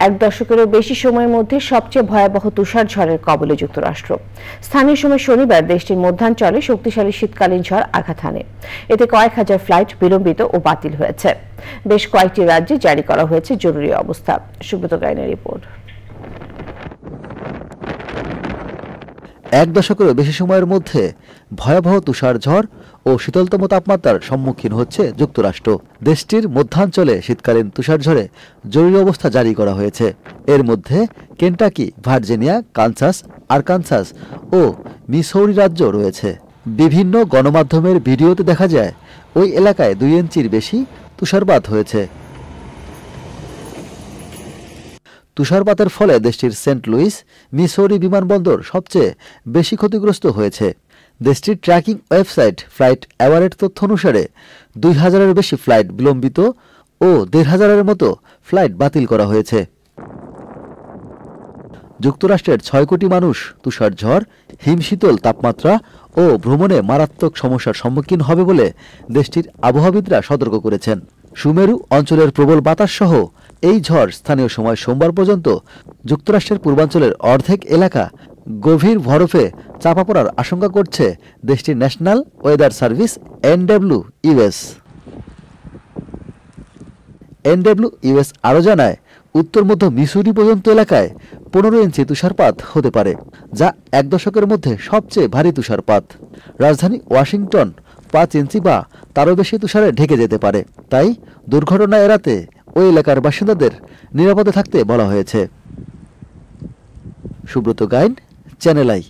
এক দশকেরও বেশি সময়ের মধ্যে সবচেয়ে ভয়াবহ তুষার ঝড়ের কবলে যুক্তরাষ্ট্র। স্থানীয় সময় শনিবার দেশটির মধ্যাঞ্চলে শক্তিশালী শীতকালীন ঝড় আঘাত হানে। এতে কয়েক হাজার ফ্লাইট বিলম্বিত ও বাতিল হয়েছে। বেশ কয়েকটি রাজ্যে জারি করা হয়েছে জরুরি অবস্থা। সুব্রত গাইনের রিপোর্ট। এক দশকেরও বেশি সময়ের মধ্যে ভয়াবহ তুষার ঝড় ও শীতলতম তাপমাত্রার সম্মুখীন হচ্ছে যুক্তরাষ্ট্র। দেশটির মধ্যাঞ্চলে শীতকালীন তুষারঝড়ে জরুরি অবস্থা জারি করা হয়েছে। এর মধ্যে কেন্টাকি, ভার্জিনিয়া, কানসাস, আরকানসাস ও মিসৌরি রাজ্য রয়েছে। বিভিন্ন গণমাধ্যমের ভিডিওতে দেখা যায় ওই এলাকায় 2 ইঞ্চির বেশি তুষারপাত হয়েছে। তুষারপাতের ফলে দেশটির সেন্ট লুইস, মিসৌরি বিমানবন্দর সবচেয়ে বেশি ক্ষতিগ্রস্ত হয়েছে। দেশটির ট্র্যাকিং ওয়েবসাইট ফ্লাইট অ্যাওয়ারের তথ্য অনুসারে 2000-এর বেশি ফ্লাইট বিলম্বিত ও 1500-এর মতো ফ্লাইট বাতিল করা হয়েছে। যুক্তরাষ্ট্রের 6 কোটি মানুষ তুষার ঝড়, হিমশীতল তাপমাত্রা ও ভ্রমণে মারাত্মক সমস্যার সম্মুখীন হবে বলে দেশটির আবহাওয়াবিদরা সতর্ক করেছেন। সুমেরু অঞ্চলের প্রবল বাতাস সহ এই ঝড় স্থানীয় সময় সোমবার পর্যন্ত যুক্তরাষ্ট্রের পূর্বাঞ্চলের অর্ধেক এলাকা গভীর বরফে চাপা পড়ার আশঙ্কা করছে দেশটির ন্যাশনাল ওয়েদার সার্ভিস NWS আরও জানায়, উত্তর মধ্য মিসুরি পর্যন্ত এলাকায় 15 ইঞ্চি তুষারপাত হতে পারে, যা এক দশকের মধ্যে সবচেয়ে ভারী তুষারপাত। রাজধানী ওয়াশিংটন 5 ইঞ্চি বা তারও বেশি তুষারে ঢেকে যেতে পারে। তাই দুর্ঘটনা এড়াতে ওই এলাকার বাসিন্দাদের নিরাপদে থাকতে বলা হয়েছে। Subrata Gain, channel I.